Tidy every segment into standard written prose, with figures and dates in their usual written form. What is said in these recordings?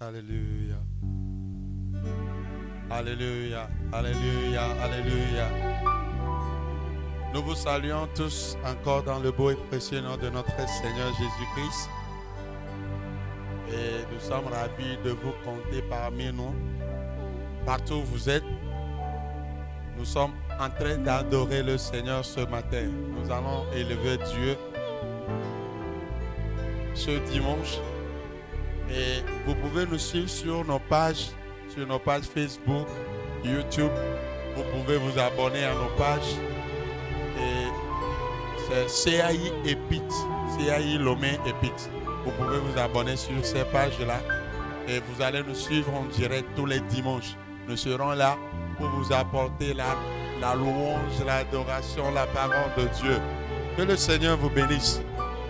Alléluia. Alléluia. Alléluia. Alléluia. Nous vous saluons tous encore dans le beau et précieux nom de notre Seigneur Jésus-Christ. Et nous sommes ravis de vous compter parmi nous. Partout où vous êtes, nous sommes en train d'adorer le Seigneur ce matin. Nous allons élever Dieu ce dimanche. Et vous pouvez nous suivre sur nos pages Facebook, YouTube. Vous pouvez vous abonner à nos pages. Et c'est CAI Epit, CAI Lomé Epit. Vous pouvez vous abonner sur ces pages-là. Et vous allez nous suivre en direct tous les dimanches. Nous serons là pour vous apporter la louange, l'adoration, la parole de Dieu. Que le Seigneur vous bénisse.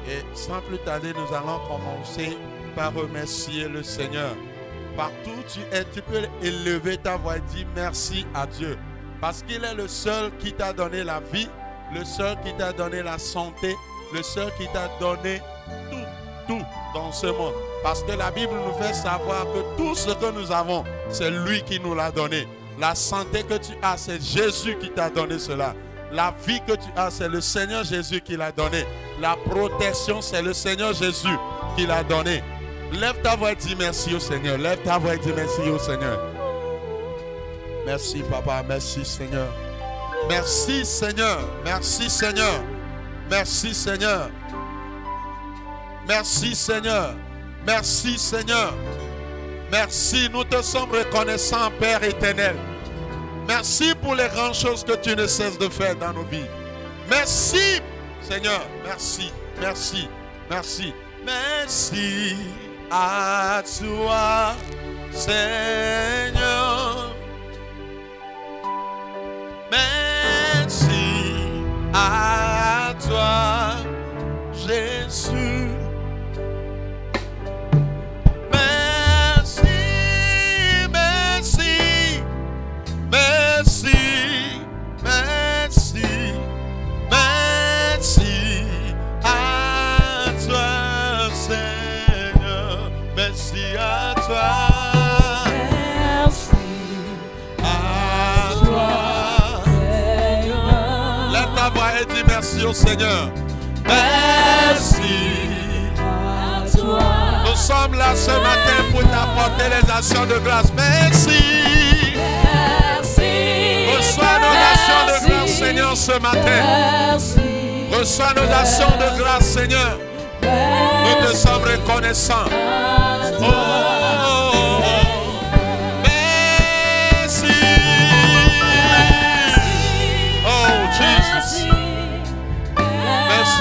Et sans plus tarder, nous allons commencer par remercier le Seigneur. Partout où tu es, tu peux élever ta voix et dire merci à Dieu. Parce qu'il est le seul qui t'a donné la vie, le seul qui t'a donné la santé, le seul qui t'a donné tout dans ce monde. Parce que la Bible nous fait savoir que tout ce que nous avons, c'est lui qui nous l'a donné. La santé que tu as, c'est Jésus qui t'a donné cela. La vie que tu as, c'est le Seigneur Jésus qui l'a donné. La protection, c'est le Seigneur Jésus qui l'a donné. Lève ta voix et dis merci au Seigneur. Lève ta voix et dis merci au Seigneur. Merci Papa, merci Seigneur. Merci Seigneur, merci Seigneur. Merci Seigneur. Merci Seigneur. Merci Seigneur. Merci, nous te sommes reconnaissants Père éternel. Merci pour les grandes choses que tu ne cesses de faire dans nos vies. Merci Seigneur, merci, merci, merci. Merci à toi Seigneur. Merci à toi Jésus. Merci au Seigneur. Merci à toi. Nous sommes là ce matin pour t'apporter les actions de grâce. Merci. Merci. Reçois nos actions de grâce, Seigneur, ce matin. Merci. Reçois nos actions de grâce, Seigneur. Nous te sommes reconnaissants.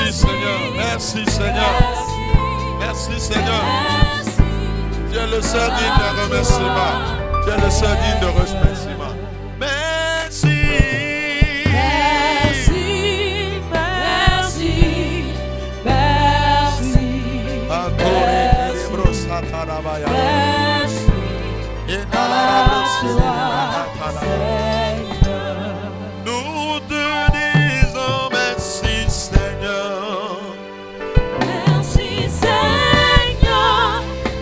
Merci Seigneur, merci Seigneur, merci Seigneur. Tu es le seul digne de remerciement, tu es le seul digne de remerciement. Merci, merci, merci, merci. Nous te disons merci Seigneur. Merci Seigneur.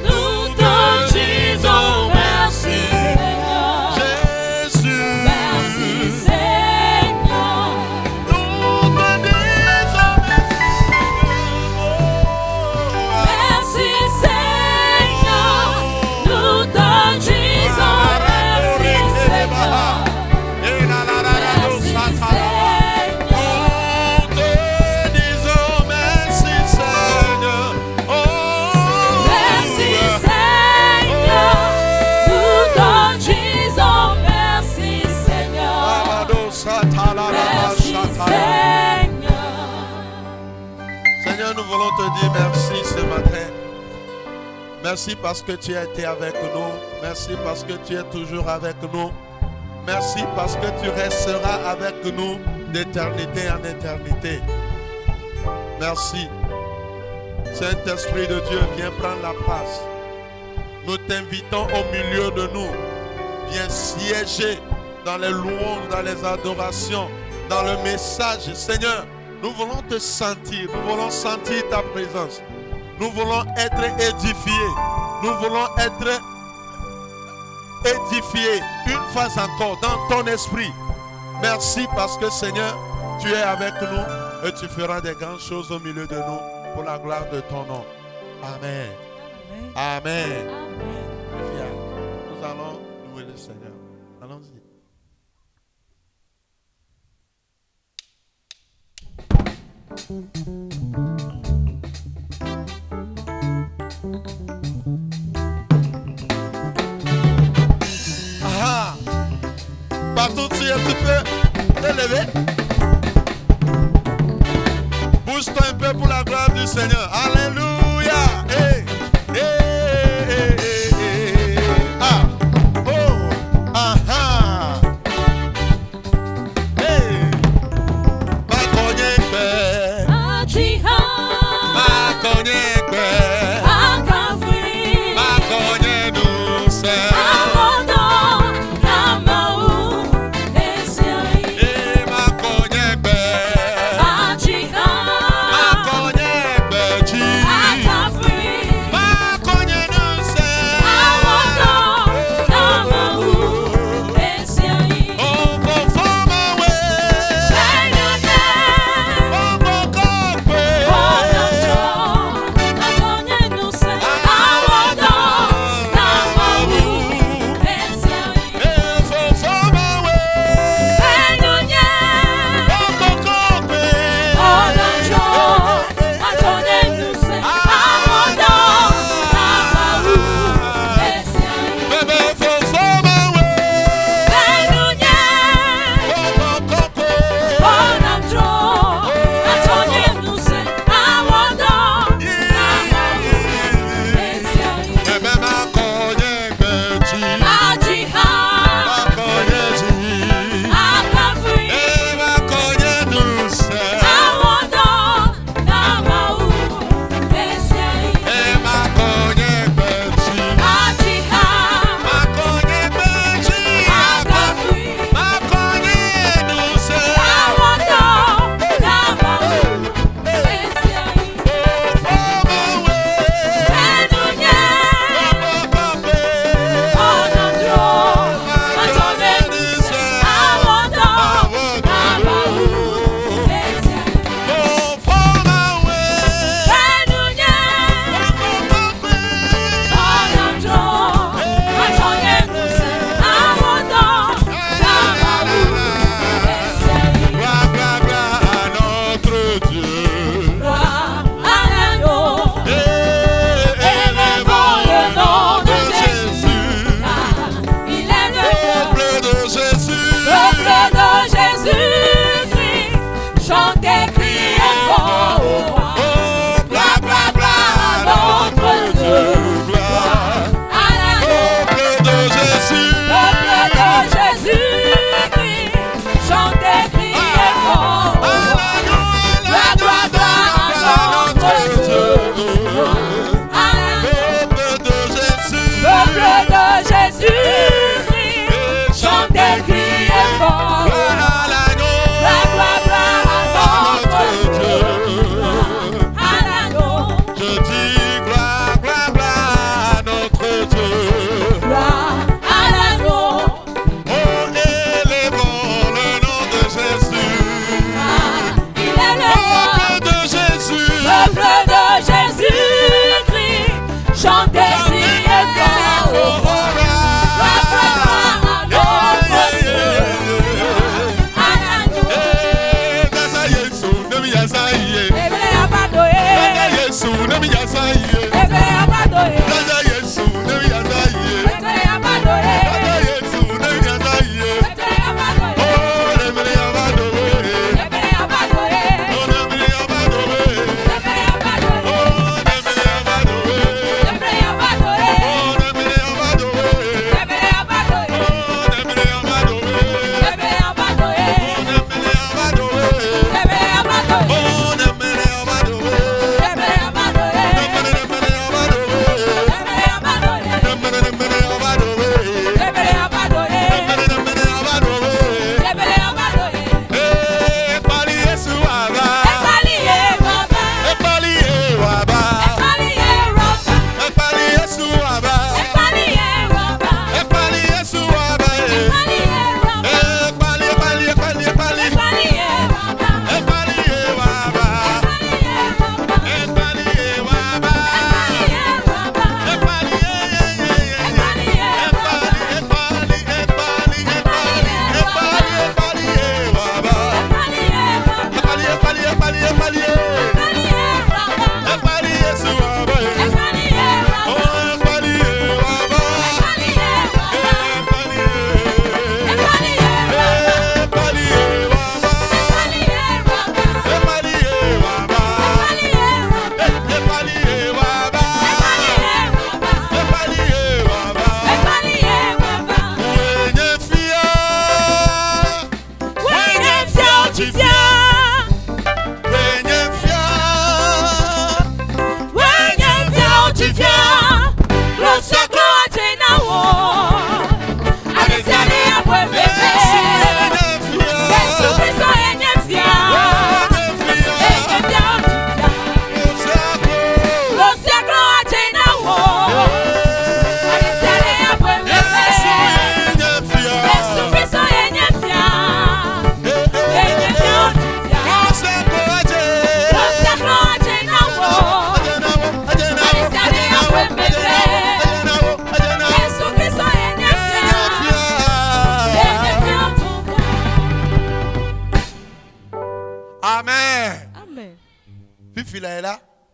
Nous te disons merci Seigneur. Jésus. Merci Seigneur. Nous te disons merci Seigneur. Nous te disons merci Seigneur. Seigneur, nous voulons te dire merci ce matin. Merci parce que tu as été avec nous. Merci parce que tu es toujours avec nous. Merci parce que tu resteras avec nous d'éternité en éternité. Merci. Saint-Esprit de Dieu, viens prendre la place. Nous t'invitons au milieu de nous. Viens siéger dans les louanges, dans les adorations, dans le message. Seigneur, nous voulons te sentir, nous voulons sentir ta présence. Nous voulons être édifiés. Nous voulons être édifier une fois encore dans ton esprit. Merci parce que Seigneur, tu es avec nous et tu feras des grandes choses au milieu de nous pour la gloire de ton nom. Amen. Amen. Amen. Nous allons louer le Seigneur. Allons-y. Ah, partout tu peux te lever. Bouge-toi un peu pour la gloire du Seigneur. Alléluia. Hey, hey, hey, hey, hey. Ah, oh, ah, ah. Hey, ma cognac, ma cognac, ma cognac douce. Ma cognac,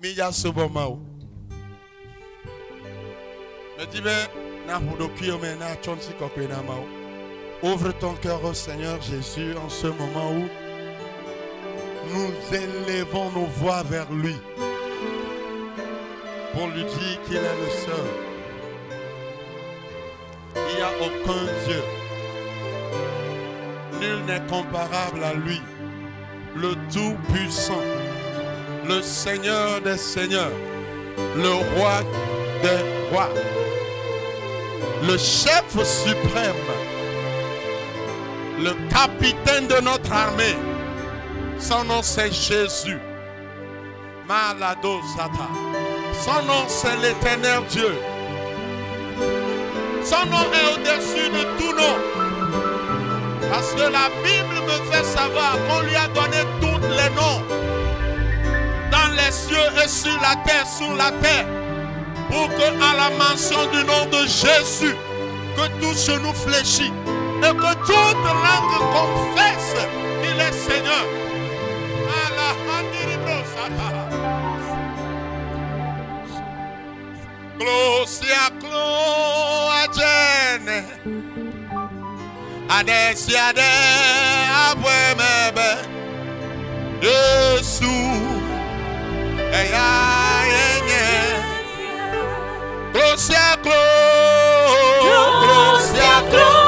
Miya Sobomao. Me dit, ouvre ton cœur au Seigneur Jésus en ce moment où nous élevons nos voix vers lui pour lui dire qu'il est le seul. Il n'y a aucun Dieu. Nul n'est comparable à lui. Le Tout-Puissant, le Seigneur des Seigneurs, le Roi des Rois, le Chef suprême, le capitaine de notre armée. Son nom c'est Jésus. Malado Sata. Son nom c'est l'Éternel Dieu. Son nom est au-dessus de tout nom. Parce que la Bible me fait savoir qu'on lui a donné tous les noms. Dans les cieux et sur la terre, sous la terre. Pour que à la mention du nom de Jésus, que tout genou fléchit. Et que toute langue confesse qu'il est Seigneur. Glosia Clo Adjene Adesia de Abwemebe Yesu Eya Yenye Glosia Clo Glosia Clo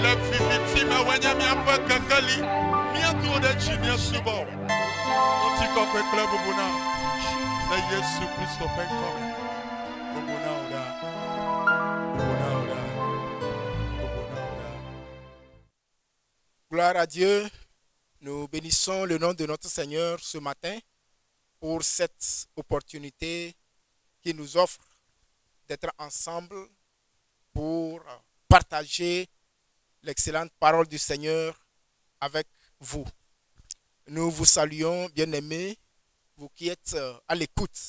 Les victimes, wenye mi apwe kakali, mi atu de chini subo. Oti kokwe club buna. Na Yesu Kristo pen kome. Buna oda. Buna oda. Buna oda. Gloire à Dieu. Nous bénissons le nom de notre Seigneur ce matin pour cette opportunité qu'il nous offre d'être ensemble pour partager l'excellente parole du Seigneur avec vous. Nous vous saluons, bien-aimés, vous qui êtes à l'écoute.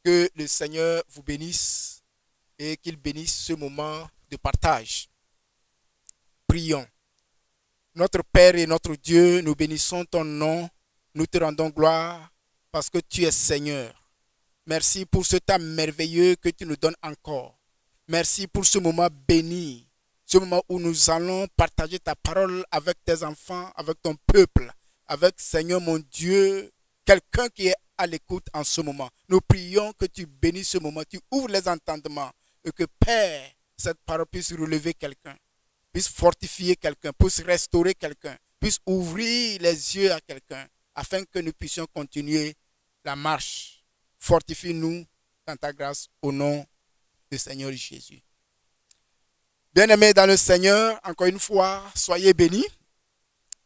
Que le Seigneur vous bénisse et qu'il bénisse ce moment de partage. Prions. Notre Père et notre Dieu, nous bénissons ton nom, nous te rendons gloire parce que tu es Seigneur. Merci pour ce temps merveilleux que tu nous donnes encore. Merci pour ce moment béni, ce moment où nous allons partager ta parole avec tes enfants, avec ton peuple, avec Seigneur mon Dieu, quelqu'un qui est à l'écoute en ce moment. Nous prions que tu bénisses ce moment, tu ouvres les entendements et que Père, cette parole puisse relever quelqu'un, puisse fortifier quelqu'un, puisse restaurer quelqu'un, puisse ouvrir les yeux à quelqu'un afin que nous puissions continuer la marche. Fortifie-nous dans ta grâce au nom du Seigneur Jésus. Bien-aimés dans le Seigneur, encore une fois, soyez bénis.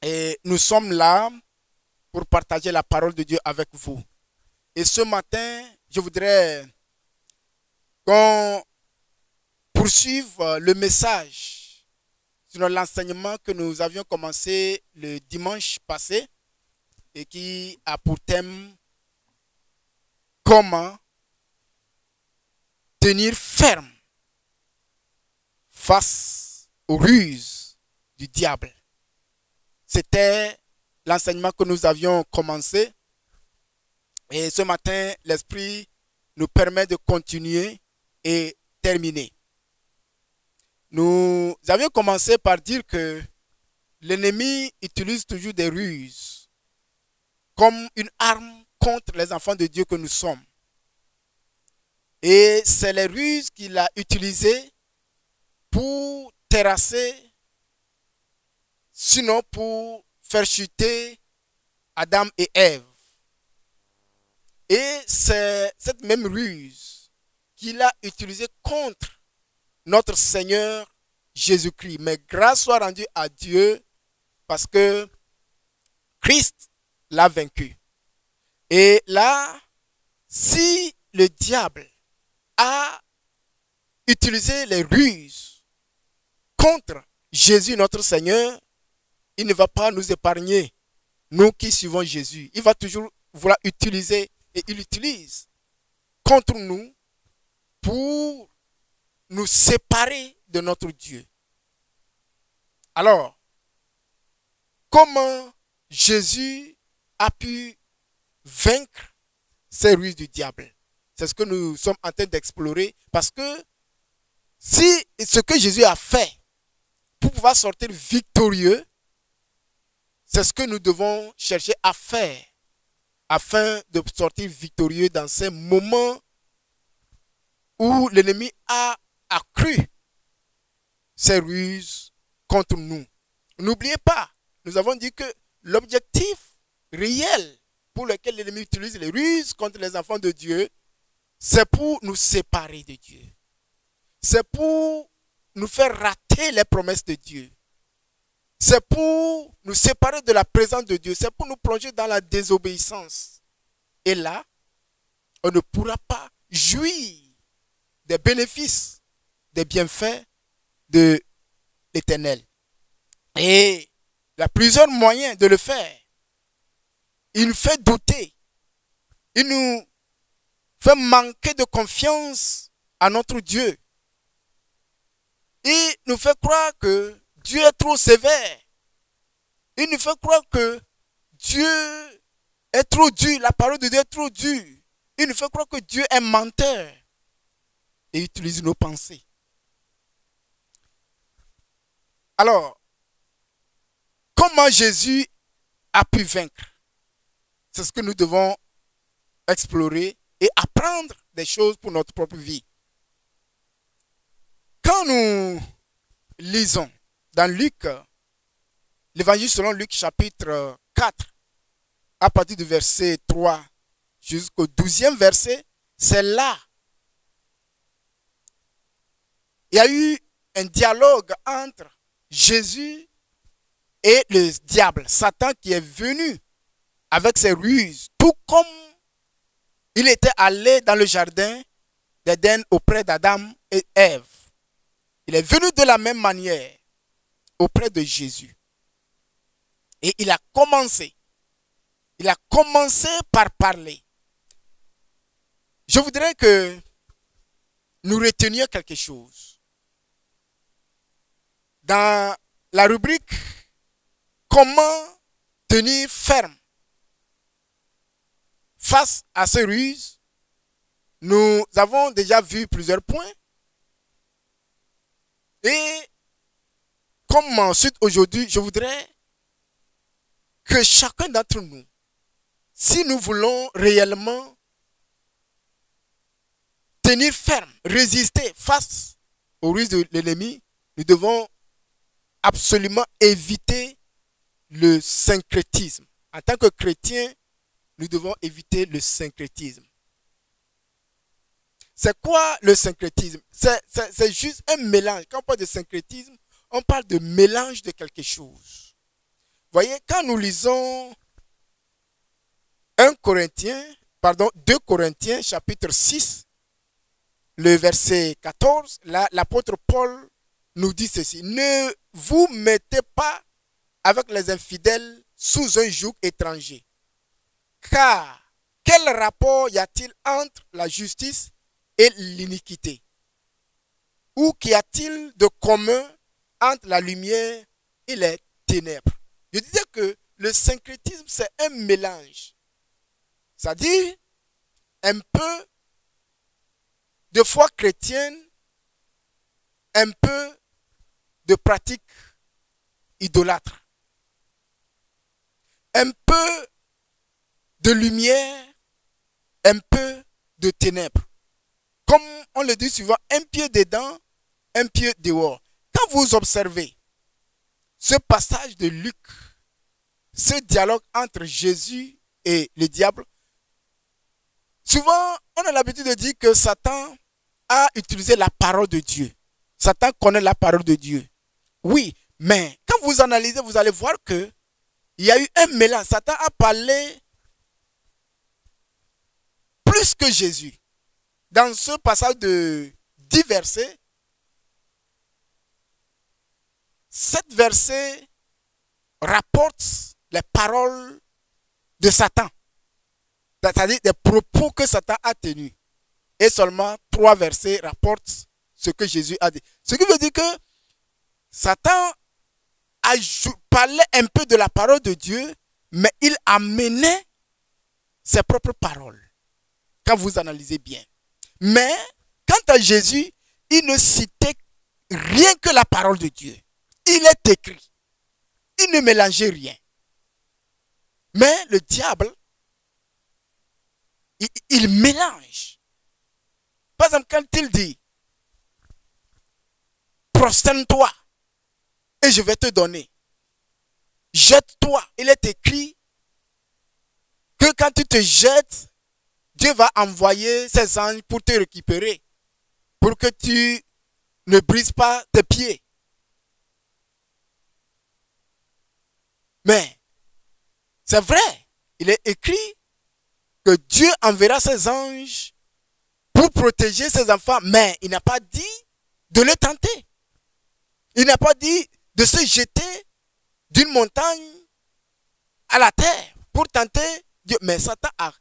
Et nous sommes là pour partager la parole de Dieu avec vous. Et ce matin, je voudrais qu'on poursuive le message sur l'enseignement que nous avions commencé le dimanche passé et qui a pour thème comment tenir ferme face aux ruses du diable. C'était l'enseignement que nous avions commencé. Et ce matin, l'Esprit nous permet de continuer et terminer. Nous avions commencé par dire que l'ennemi utilise toujours des ruses comme une arme contre les enfants de Dieu que nous sommes. Et c'est les ruses qu'il a utilisées pour terrasser, sinon pour faire chuter Adam et Ève. Et c'est cette même ruse qu'il a utilisée contre notre Seigneur Jésus-Christ. Mais grâce soit rendue à Dieu parce que Christ l'a vaincu. Et là, si le diable a utilisé les ruses contre Jésus notre Seigneur, il ne va pas nous épargner, nous qui suivons Jésus. Il va toujours vouloir utiliser, et il utilise contre nous pour nous séparer de notre Dieu. Alors, comment Jésus a pu vaincre ces ruses du diable? C'est ce que nous sommes en train d'explorer, parce que si ce que Jésus a fait pour pouvoir sortir victorieux, c'est ce que nous devons chercher à faire afin de sortir victorieux dans ces moments où l'ennemi a accru ses ruses contre nous. N'oubliez pas, nous avons dit que l'objectif réel pour lequel l'ennemi utilise les ruses contre les enfants de Dieu, c'est pour nous séparer de Dieu. C'est pour nous faire rater les promesses de Dieu. C'est pour nous séparer de la présence de Dieu. C'est pour nous plonger dans la désobéissance. Et là, on ne pourra pas jouir des bénéfices, des bienfaits de l'Éternel. Et il y a plusieurs moyens de le faire. Il nous fait douter. Il nous fait manquer de confiance à notre Dieu. Il nous fait croire que Dieu est trop sévère. Il nous fait croire que Dieu est trop dur. La parole de Dieu est trop dure. Il nous fait croire que Dieu est menteur. Et utilise nos pensées. Alors, comment Jésus a pu vaincre? C'est ce que nous devons explorer et apprendre des choses pour notre propre vie. Quand nous lisons dans Luc, l'évangile selon Luc chapitre 4, à partir du verset 3 jusqu'au 12e verset, c'est là. Il y a eu un dialogue entre Jésus et le diable, Satan, qui est venu avec ses ruses, tout comme il était allé dans le jardin d'Éden auprès d'Adam et Ève. Il est venu de la même manière auprès de Jésus. Et il a commencé par parler. Je voudrais que nous retenions quelque chose. Dans la rubrique « Comment tenir ferme face à ces ruses », nous avons déjà vu plusieurs points. Et comme ensuite aujourd'hui, je voudrais que chacun d'entre nous, si nous voulons réellement tenir ferme, résister face aux ruses de l'ennemi, nous devons absolument éviter le syncrétisme. En tant que chrétiens, nous devons éviter le syncrétisme. C'est quoi le syncrétisme? C'est juste un mélange. Quand on parle de syncrétisme, on parle de mélange de quelque chose. Vous voyez, quand nous lisons 2 Corinthiens chapitre 6, le verset 14, là, l'apôtre Paul nous dit ceci. Ne vous mettez pas avec les infidèles sous un joug étranger. Car quel rapport y a-t-il entre la justice et l'iniquité? Ou qu'y a-t-il de commun entre la lumière et les ténèbres? Je disais que le syncrétisme, c'est un mélange. C'est-à-dire un peu de foi chrétienne, un peu de pratique idolâtre, un peu de lumière, un peu de ténèbres. Comme on le dit souvent, un pied dedans, un pied dehors. Quand vous observez ce passage de Luc, ce dialogue entre Jésus et le diable, souvent on a l'habitude de dire que Satan a utilisé la parole de Dieu. Satan connaît la parole de Dieu. Oui, mais quand vous analysez, vous allez voir que il y a eu un mélange. Satan a parlé plus que Jésus. Dans ce passage de 10 versets, 7 versets rapportent les paroles de Satan. C'est-à-dire des propos que Satan a tenus. Et seulement 3 versets rapportent ce que Jésus a dit. Ce qui veut dire que Satan a parlé un peu de la parole de Dieu, mais il amenait ses propres paroles. Quand vous analysez bien. Mais quant à Jésus, il ne citait rien que la parole de Dieu. Il est écrit. Il ne mélangeait rien. Mais le diable, il mélange. Par exemple, quand il dit, prosterne-toi et je vais te donner. Jette-toi. Il est écrit que quand tu te jettes, Dieu va envoyer ses anges pour te récupérer, pour que tu ne brises pas tes pieds. Mais c'est vrai, il est écrit que Dieu enverra ses anges pour protéger ses enfants, mais il n'a pas dit de le tenter. Il n'a pas dit de se jeter d'une montagne à la terre pour tenter Dieu. Mais Satan a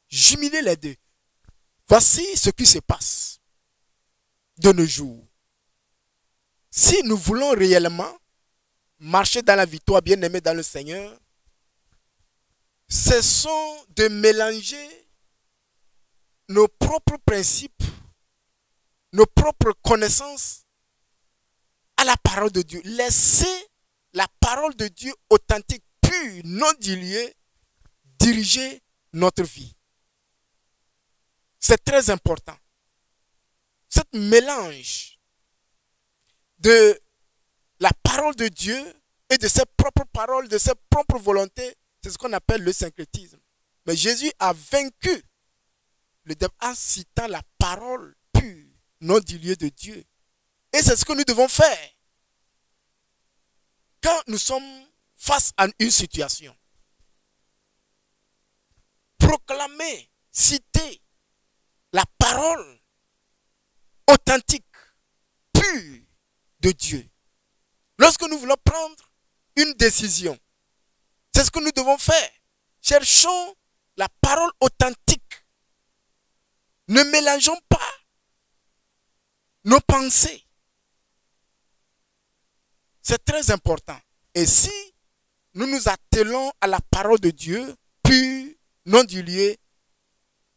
jumelé les deux. Voici ce qui se passe de nos jours. Si nous voulons réellement marcher dans la victoire, bien-aimés dans le Seigneur, cessons de mélanger nos propres principes, nos propres connaissances à la parole de Dieu. Laissez la parole de Dieu authentique, pure, non diluée, diriger notre vie. C'est très important. Ce mélange de la parole de Dieu et de ses propres paroles, de ses propres volontés, c'est ce qu'on appelle le syncrétisme. Mais Jésus a vaincu le diable en citant la parole pure, non diluée de Dieu. Et c'est ce que nous devons faire quand nous sommes face à une situation. Proclamer, citer la parole authentique, pure de Dieu. Lorsque nous voulons prendre une décision, c'est ce que nous devons faire. Cherchons la parole authentique. Ne mélangeons pas nos pensées. C'est très important. Et si nous nous attelons à la parole de Dieu, pure, non diluée,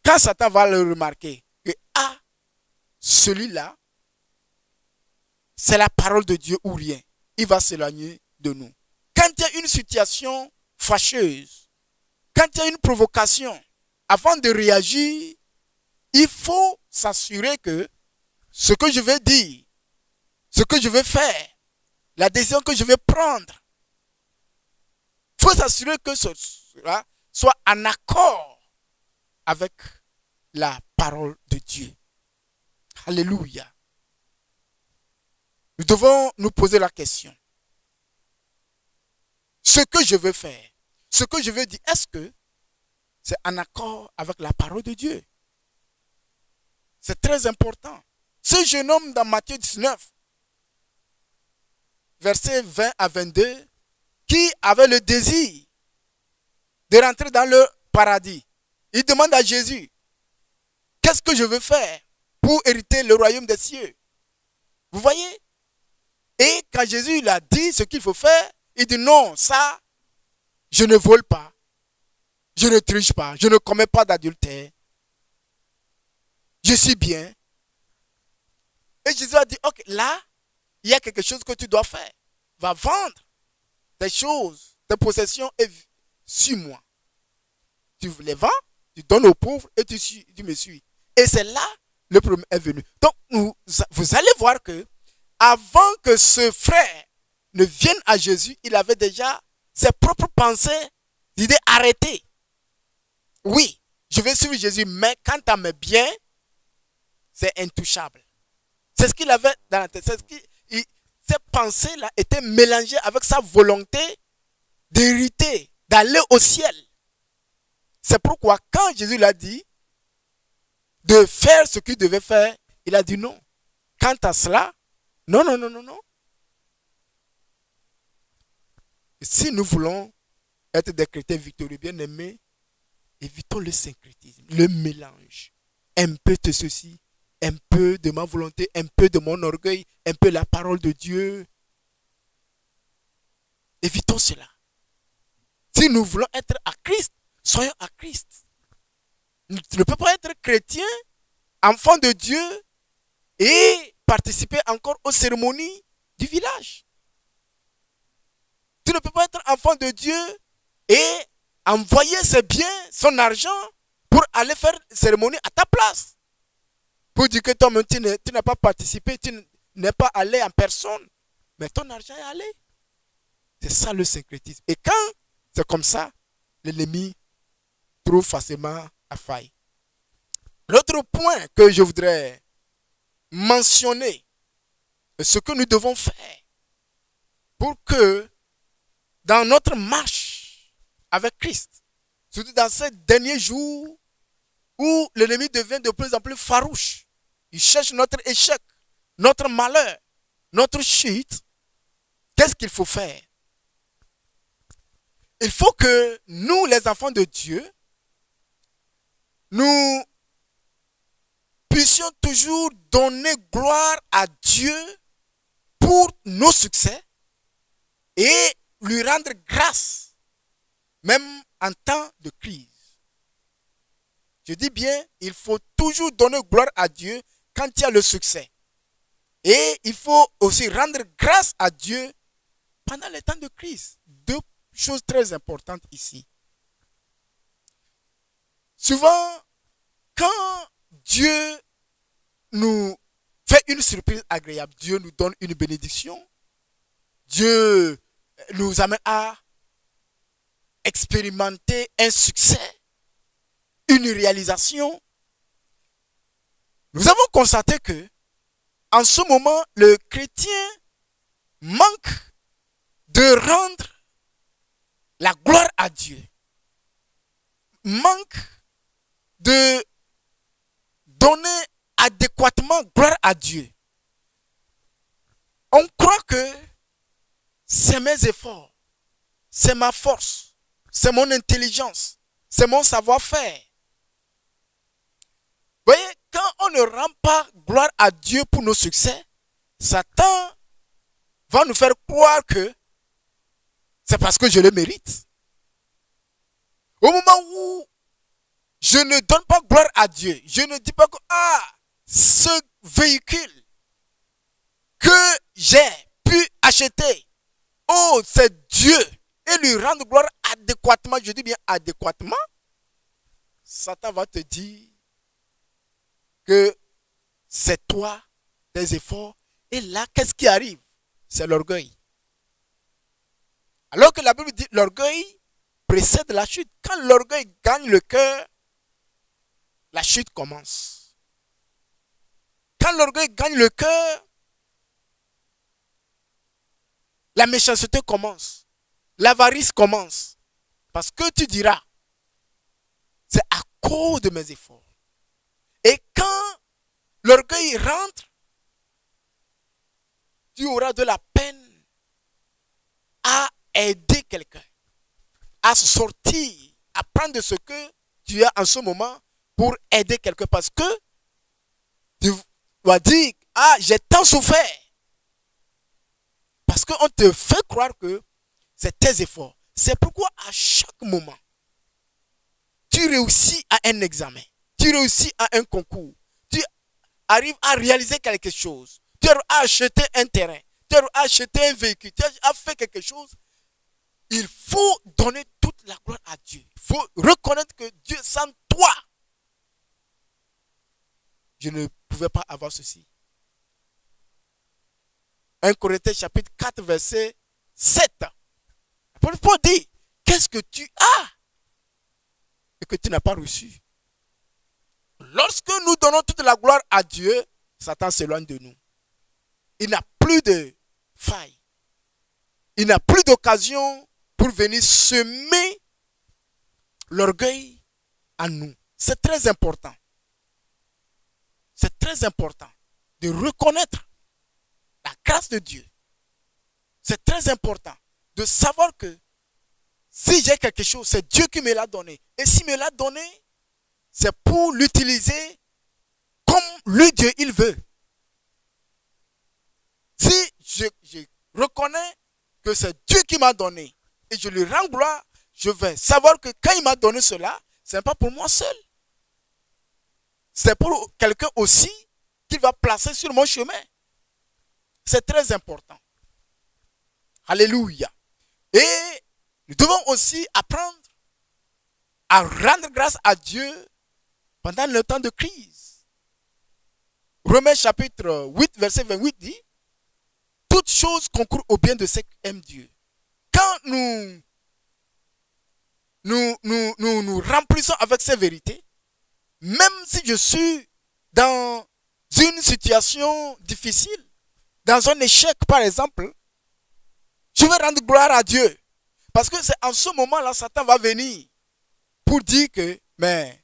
quand Satan va le remarquer, que celui-là, c'est la parole de Dieu ou rien, il va s'éloigner de nous. Quand il y a une situation fâcheuse, quand il y a une provocation, avant de réagir, il faut s'assurer que ce que je vais dire, ce que je vais faire, la décision que je vais prendre, il faut s'assurer que cela soit en accord avec la parole de Dieu. Alléluia. Nous devons nous poser la question. Ce que je veux faire, ce que je veux dire, est-ce que c'est en accord avec la parole de Dieu? C'est très important. Ce jeune homme dans Matthieu 19, versets 20 à 22, qui avait le désir de rentrer dans le paradis, il demande à Jésus, qu'est-ce que je veux faire pour hériter le royaume des cieux? Vous voyez? Et quand Jésus lui a dit ce qu'il faut faire, il dit non, ça, je ne vole pas, je ne triche pas, je ne commets pas d'adultère, je suis bien. Et Jésus a dit, ok, là, il y a quelque chose que tu dois faire. Va vendre des choses, des possessions et suis-moi. Tu les vends, tu donnes aux pauvres et tu me suis. Et c'est là le problème est venu. Donc, vous allez voir que avant que ce frère ne vienne à Jésus, il avait déjà ses propres pensées, d'idées arrêtées. Oui, je vais suivre Jésus, mais quant à mes biens, c'est intouchable. C'est ce qu'il avait dans la tête. Ces pensées-là étaient mélangées avec sa volonté d'hériter, d'aller au ciel. C'est pourquoi quand Jésus l'a dit de faire ce qu'il devait faire, il a dit non. Quant à cela, non, non, non, non, non. Si nous voulons être des chrétiens victorieux, bien aimés, évitons le syncrétisme, le mélange. Un peu de ceci, un peu de ma volonté, un peu de mon orgueil, un peu la parole de Dieu. Évitons cela. Si nous voulons être à Christ, soyons à Christ. Tu ne peux pas être chrétien, enfant de Dieu, et participer encore aux cérémonies du village. Tu ne peux pas être enfant de Dieu et envoyer ses biens, son argent, pour aller faire cérémonie à ta place. Pour dire que toi-même, tu n'as pas participé, tu n'es pas allé en personne, mais ton argent est allé. C'est ça le syncrétisme. Et quand c'est comme ça, l'ennemi trouve facilement à faille. L'autre point que je voudrais mentionner, ce que nous devons faire pour que dans notre marche avec Christ, surtout dans ces derniers jours où l'ennemi devient de plus en plus farouche, il cherche notre échec, notre malheur, notre chute, qu'est-ce qu'il faut faire? Il faut que nous, les enfants de Dieu, nous puissions toujours donner gloire à Dieu pour nos succès et lui rendre grâce, même en temps de crise. Je dis bien, il faut toujours donner gloire à Dieu quand il y a le succès. Et il faut aussi rendre grâce à Dieu pendant les temps de crise. Deux choses très importantes ici. Souvent, quand Dieu nous fait une surprise agréable, Dieu nous donne une bénédiction, Dieu nous amène à expérimenter un succès, une réalisation. Nous avons constaté que, en ce moment, le chrétien manque de rendre la gloire à Dieu, manque de donner adéquatement gloire à Dieu. On croit que c'est mes efforts, c'est ma force, c'est mon intelligence, c'est mon savoir-faire. Vous voyez, quand on ne rend pas gloire à Dieu pour nos succès, Satan va nous faire croire que c'est parce que je le mérite. Au moment où je ne donne pas gloire à Dieu, je ne dis pas que ce véhicule que j'ai pu acheter, oh, c'est Dieu, et lui rendre gloire adéquatement, je dis bien adéquatement, Satan va te dire que c'est toi, tes efforts, et là, qu'est-ce qui arrive? C'est l'orgueil. Alors que la Bible dit l'orgueil précède la chute. Quand l'orgueil gagne le cœur, la chute commence. Quand l'orgueil gagne le cœur, la méchanceté commence. L'avarice commence. Parce que tu diras, c'est à cause de mes efforts. Et quand l'orgueil rentre, tu auras de la peine à aider quelqu'un, à sortir, à prendre de ce que tu as en ce moment pour aider quelqu'un. Parce que tu vas dire, j'ai tant souffert. Parce qu'on te fait croire que c'est tes efforts. C'est pourquoi à chaque moment, tu réussis à un examen, tu réussis à un concours, tu arrives à réaliser quelque chose, tu arrives à acheter un terrain, tu arrives à acheter un véhicule, tu as fait quelque chose. Il faut donner toute la gloire à Dieu. Il faut reconnaître que Dieu, sans toi, je ne pouvais pas avoir ceci. 1 Corinthiens chapitre 4, verset 7. Paul dit, qu'est-ce que tu as et que tu n'as pas reçu? Lorsque nous donnons toute la gloire à Dieu, Satan s'éloigne de nous. Il n'a plus de faille. Il n'a plus d'occasion pour venir semer l'orgueil en nous. C'est très important. C'est très important de reconnaître la grâce de Dieu. C'est très important de savoir que si j'ai quelque chose, c'est Dieu qui me l'a donné. Et s'il me l'a donné, c'est pour l'utiliser comme lui, Dieu, il veut. Si je reconnais que c'est Dieu qui m'a donné et je lui rends gloire, je vais savoir que quand il m'a donné cela, ce n'est pas pour moi seul. C'est pour quelqu'un aussi qu'il va placer sur mon chemin. C'est très important. Alléluia. Et nous devons aussi apprendre à rendre grâce à Dieu pendant le temps de crise. Romains chapitre 8, verset 28 dit, toutes choses concourent au bien de ceux qui aiment Dieu. Quand nous remplissons avec ces vérités, même si je suis dans une situation difficile, dans un échec par exemple, je vais rendre gloire à Dieu. Parce que c'est en ce moment-là, Satan va venir pour dire que, mais,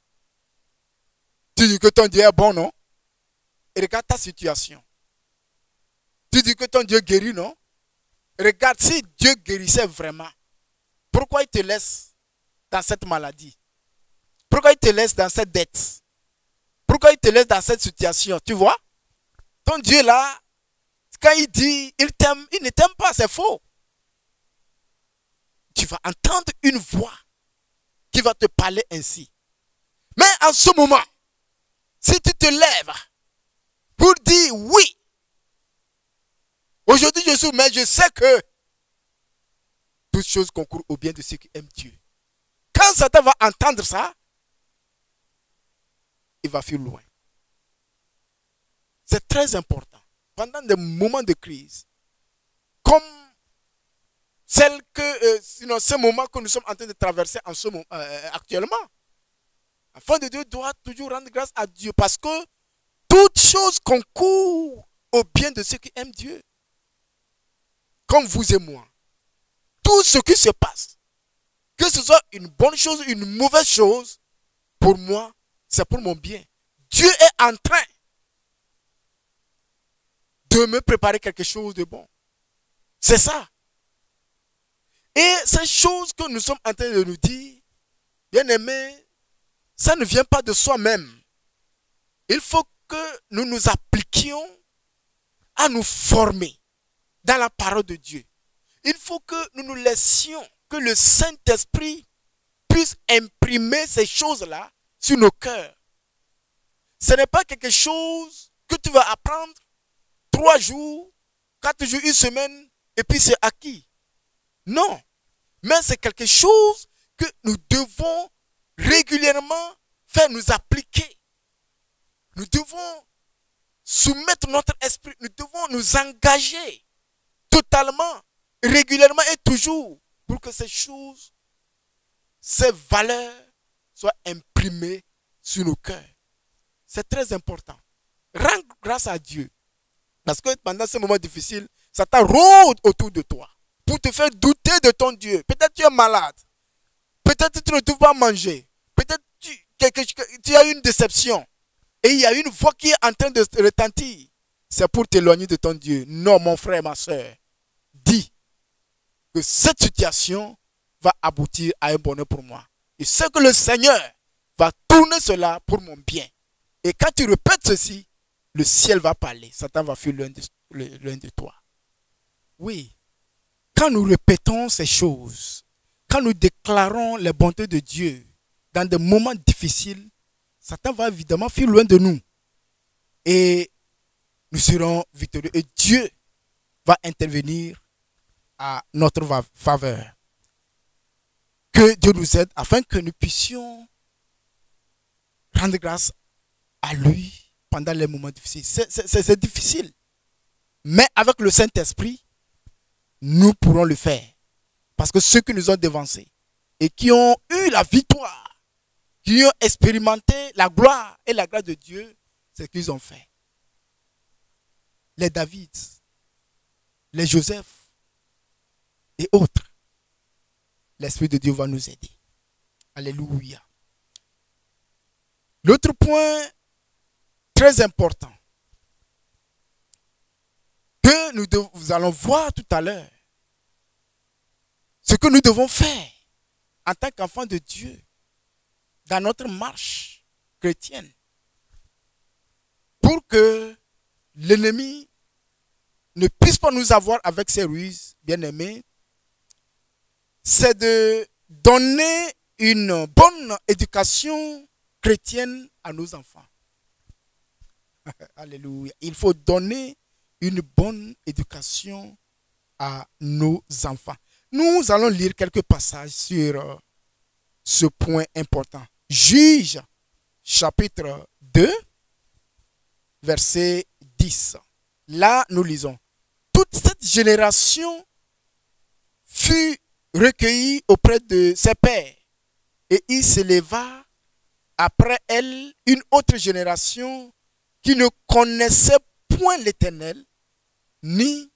tu dis que ton Dieu est bon, non? Et regarde ta situation. Tu dis que ton Dieu guérit, non? Regarde, si Dieu guérissait vraiment, pourquoi il te laisse dans cette maladie? Pourquoi il te laisse dans cette dette? Pourquoi il te laisse dans cette situation? Tu vois? Ton Dieu là, quand il dit, il t'aime, il ne t'aime pas, c'est faux. Tu vas entendre une voix qui va te parler ainsi. Mais en ce moment, si tu te lèves pour dire oui, aujourd'hui je suis, mais je sais que toutes choses concourent au bien de ceux qui aiment Dieu. Quand Satan va entendre ça, il va fuir loin. C'est très important. Pendant des moments de crise, comme celle que, sinon ce moment que nous sommes en train de traverser en ce moment, actuellement. L'enfant de Dieu doit toujours rendre grâce à Dieu parce que toute chose concourt au bien de ceux qui aiment Dieu. Comme vous et moi. Tout ce qui se passe, que ce soit une bonne chose, une mauvaise chose, pour moi, c'est pour mon bien. Dieu est en train de me préparer quelque chose de bon. C'est ça. Et ces choses que nous sommes en train de nous dire, bien aimés, ça ne vient pas de soi-même. Il faut que nous nous appliquions à nous former dans la parole de Dieu. Il faut que nous nous laissions, que le Saint-Esprit puisse imprimer ces choses-là sur nos cœurs. Ce n'est pas quelque chose que tu vas apprendre 3 jours, 4 jours, 1 semaine, et puis c'est acquis. Non. Mais c'est quelque chose que nous devons régulièrement faire nous appliquer. Nous devons soumettre notre esprit. Nous devons nous engager totalement, régulièrement et toujours pour que ces choses, ces valeurs soient imprimées sur nos cœurs. C'est très important. Rends grâce à Dieu. Parce que pendant ces moments difficiles, Satan rôde autour de toi pour te faire douter de ton Dieu. Peut-être tu es malade. Peut-être tu ne trouves pas manger. Peut-être tu as une déception. Et il y a une voix qui est en train de retentir. C'est pour t'éloigner de ton Dieu. Non, mon frère, ma soeur. Dis que cette situation va aboutir à un bonheur pour moi. Et c'est que le Seigneur va tourner cela pour mon bien. Et quand tu répètes ceci, le ciel va parler. Satan va fuir l'un de toi. Oui. Quand nous répétons ces choses, quand nous déclarons les bontés de Dieu dans des moments difficiles, Satan va évidemment fuir loin de nous. Et nous serons victorieux. Et Dieu va intervenir à notre faveur. Que Dieu nous aide afin que nous puissions rendre grâce à lui pendant les moments difficiles. C'est difficile. Mais avec le Saint-Esprit, nous pourrons le faire. Parce que ceux qui nous ont devancés et qui ont eu la victoire, qui ont expérimenté la gloire et la grâce de Dieu, c'est ce qu'ils ont fait. Les David, les Joseph et autres. L'Esprit de Dieu va nous aider. Alléluia. L'autre point très important que nous allons voir tout à l'heure, ce que nous devons faire en tant qu'enfants de Dieu dans notre marche chrétienne pour que l'ennemi ne puisse pas nous avoir avec ses ruses, bien-aimés, c'est de donner une bonne éducation chrétienne à nos enfants. Alléluia. Il faut donner une bonne éducation à nos enfants. Nous allons lire quelques passages sur ce point important. Juge, chapitre 2, verset 10. Là, nous lisons. Toute cette génération fut recueillie auprès de ses pères, et il s'éleva après elle une autre génération qui ne connaissait point l'Éternel, ni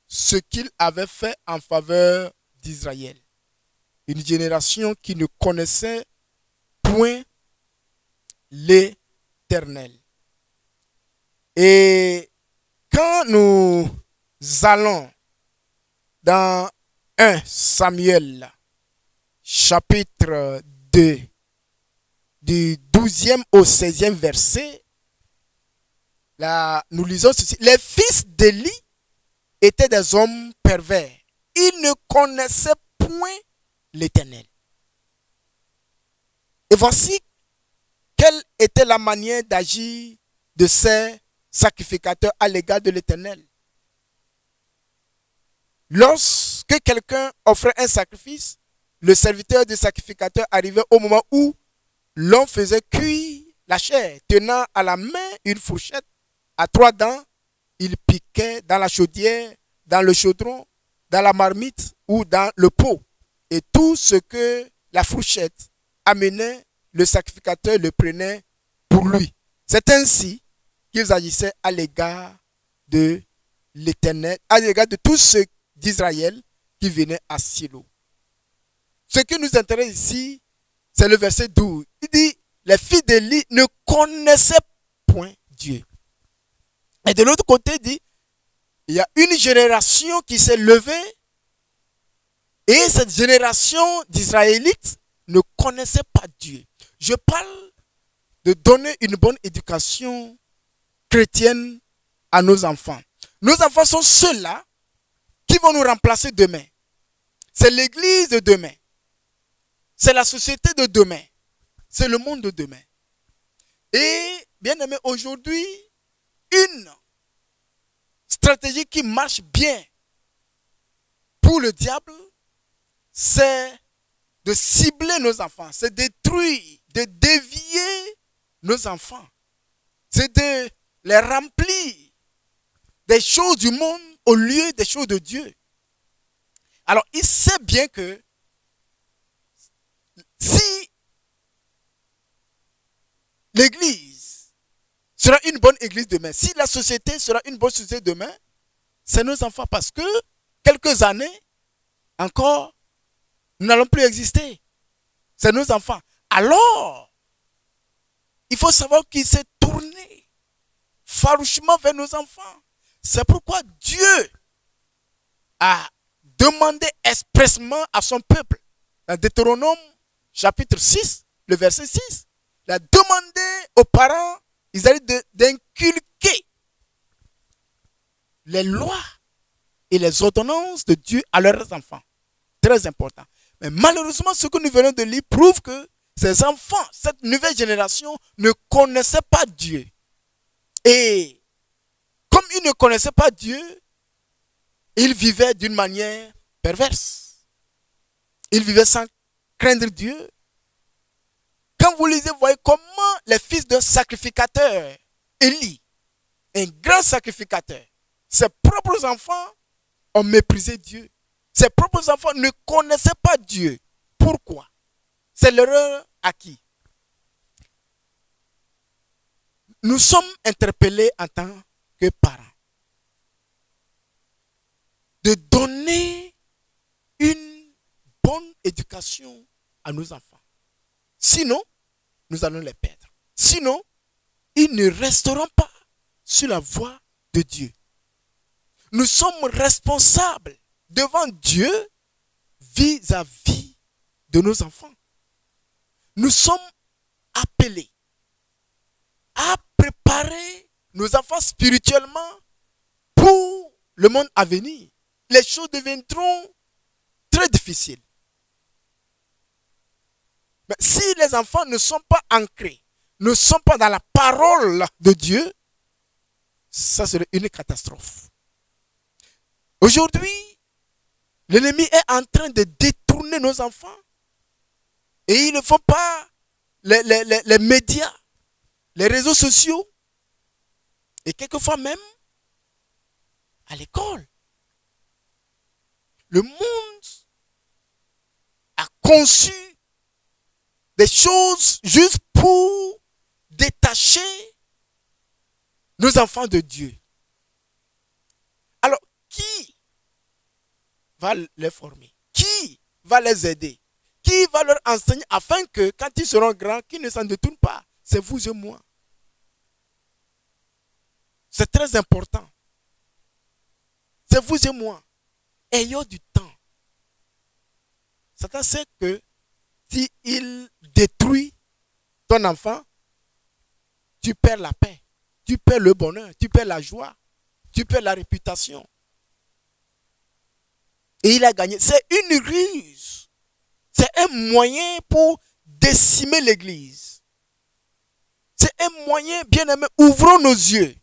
ce qu'il avait fait en faveur d'Israël. Une génération qui ne connaissait point l'Éternel. Et quand nous allons dans 1 Samuel, chapitre 2, du 12e au 16e verset, là, nous lisons ceci. Les fils d'Élie étaient des hommes pervers. Ils ne connaissaient point l'Éternel. Et voici quelle était la manière d'agir de ces sacrificateurs à l'égard de l'Éternel. Lorsque quelqu'un offrait un sacrifice, le serviteur du sacrificateur arrivait au moment où l'on faisait cuire la chair, tenant à la main une fourchette à 3 dents. Il piquait dans la chaudière, dans le chaudron, dans la marmite ou dans le pot. Et tout ce que la fourchette amenait, le sacrificateur le prenait pour lui. C'est ainsi qu'ils agissaient à l'égard de l'Éternel, à l'égard de tous ceux d'Israël qui venaient à Silo. Ce qui nous intéresse ici, c'est le verset 12. Il dit, les fils d'Élie ne connaissaient point Dieu. Et de l'autre côté, il dit, il y a une génération qui s'est levée et cette génération d'Israélites ne connaissait pas Dieu. Je parle de donner une bonne éducation chrétienne à nos enfants. Nos enfants sont ceux-là qui vont nous remplacer demain. C'est l'église de demain. C'est la société de demain. C'est le monde de demain. Et, bien aimé, aujourd'hui, une stratégie qui marche bien pour le diable, c'est de cibler nos enfants, c'est de détruire, de dévier nos enfants. C'est de les remplir des choses du monde au lieu des choses de Dieu. Alors, il sait bien que si l'église sera une bonne église demain, si la société sera une bonne société demain, c'est nos enfants. Parce que quelques années encore, nous n'allons plus exister. C'est nos enfants. Alors, il faut savoir qu'il s'est tourné farouchement vers nos enfants. C'est pourquoi Dieu a demandé expressément à son peuple, dans Deutéronome chapitre 6, le verset 6, il a demandé aux parents israélites d'inculquer les lois et les ordonnances de Dieu à leurs enfants. Très important. Mais malheureusement, ce que nous venons de lire prouve que ces enfants, cette nouvelle génération, ne connaissaient pas Dieu. Et comme ils ne connaissaient pas Dieu, ils vivaient d'une manière perverse. Ils vivaient sans craindre Dieu. Quand vous lisez, vous voyez comment les fils d'un sacrificateur, Élie, un grand sacrificateur, ses propres enfants ont méprisé Dieu. Ses propres enfants ne connaissaient pas Dieu. Pourquoi? C'est l'erreur à qui? Nous sommes interpellés en tant que parents de donner une bonne éducation à nos enfants. Sinon, nous allons les perdre. Sinon, ils ne resteront pas sur la voie de Dieu. Nous sommes responsables devant Dieu vis-à-vis de nos enfants. Nous sommes appelés à préparer nos enfants spirituellement pour le monde à venir. Les choses deviendront très difficiles. Mais si les enfants ne sont pas ancrés, ne sont pas dans la parole de Dieu, ça serait une catastrophe. Aujourd'hui, l'ennemi est en train de détourner nos enfants. Et ils ne font pas les médias, les réseaux sociaux. Et quelquefois même à l'école. Le monde a conçu des choses juste pour détacher nos enfants de Dieu. Alors, qui va les former? Qui va les aider? Qui va leur enseigner afin que, quand ils seront grands, qu'ils ne s'en détournent pas? C'est vous et moi. C'est très important. C'est vous et moi. Ayons du temps. Satan sait que s'il détruit ton enfant, tu perds la paix, tu perds le bonheur, tu perds la joie, tu perds la réputation. Et il a gagné. C'est une ruse. C'est un moyen pour décimer l'église. C'est un moyen, bien aimé, ouvrons nos yeux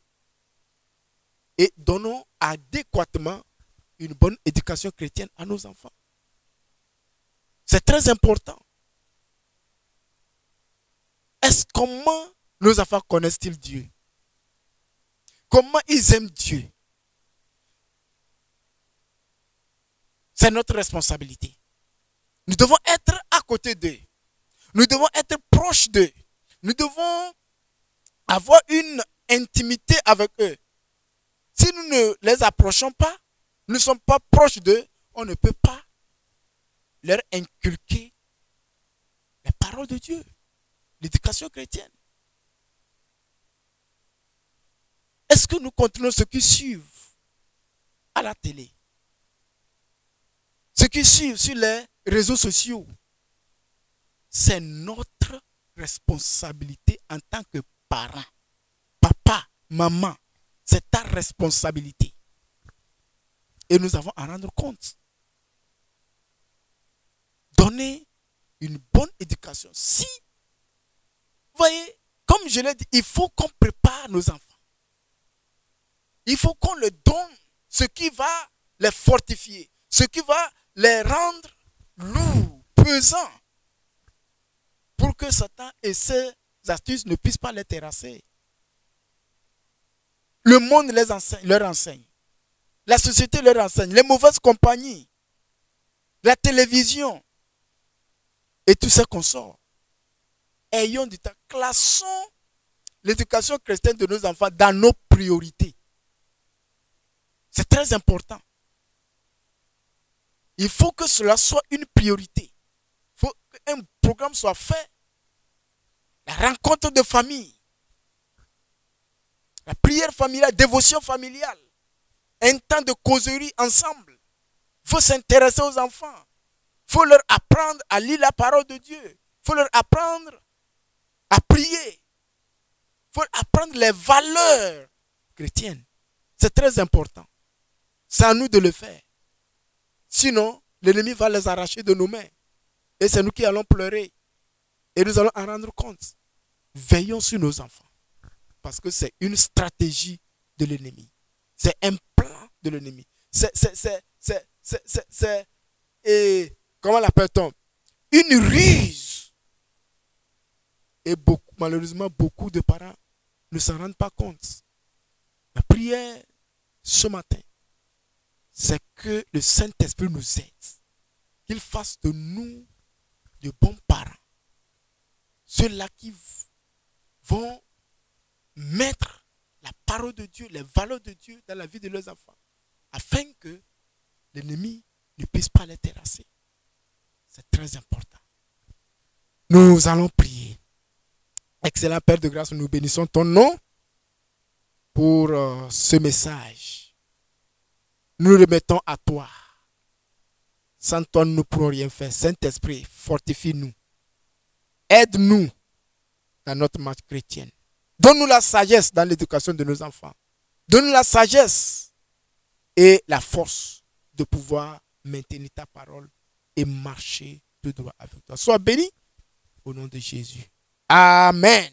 et donnons adéquatement une bonne éducation chrétienne à nos enfants. C'est très important. Comment nos enfants connaissent-ils Dieu? Comment ils aiment Dieu? C'est notre responsabilité. Nous devons être à côté d'eux. Nous devons être proches d'eux. Nous devons avoir une intimité avec eux. Si nous ne les approchons pas, nous ne sommes pas proches d'eux, on ne peut pas leur inculquer les paroles de Dieu, l'éducation chrétienne. Est-ce que nous continuons ceux qui suivent à la télé, ceux qui suivent sur les réseaux sociaux? C'est notre responsabilité en tant que parents. Papa, maman, c'est ta responsabilité. Et nous avons à rendre compte. Donner une bonne éducation. Si, vous voyez, comme je l'ai dit, il faut qu'on prépare nos enfants. Il faut qu'on leur donne ce qui va les fortifier, ce qui va les rendre lourds, pesants, pour que Satan et ses astuces ne puissent pas les terrasser. Le monde leur enseigne. La société leur enseigne. Les mauvaises compagnies, la télévision et tout ce qu'on sort. Ayons du temps. Classons l'éducation chrétienne de nos enfants dans nos priorités. C'est très important. Il faut que cela soit une priorité. Il faut qu'un programme soit fait. La rencontre de famille. La prière familiale, dévotion familiale. Un temps de causerie ensemble. Il faut s'intéresser aux enfants. Il faut leur apprendre à lire la parole de Dieu. Il faut leur apprendre à prier. Il faut leur apprendre les valeurs chrétiennes. C'est très important. C'est à nous de le faire. Sinon, l'ennemi va les arracher de nos mains. Et c'est nous qui allons pleurer. Et nous allons en rendre compte. Veillons sur nos enfants. Parce que c'est une stratégie de l'ennemi. C'est un plan de l'ennemi. Comment l'appelle-t-on? Une ruse. Et malheureusement, beaucoup de parents ne s'en rendent pas compte. La prière ce matin, c'est que le Saint-Esprit nous aide. Qu'il fasse de nous de bons parents. Ceux-là qui vont mettre la parole de Dieu, les valeurs de Dieu dans la vie de leurs enfants, afin que l'ennemi ne puisse pas les terrasser. C'est très important. Nous allons prier. Excellent Père de grâce, nous bénissons ton nom pour ce message. Nous le remettons à toi. Sans toi, nous ne pourrons rien faire. Saint-Esprit, fortifie-nous. Aide-nous dans notre marche chrétienne. Donne-nous la sagesse dans l'éducation de nos enfants. Donne-nous la sagesse et la force de pouvoir maintenir ta parole et marcher tout droit avec toi. Sois béni au nom de Jésus. Amen.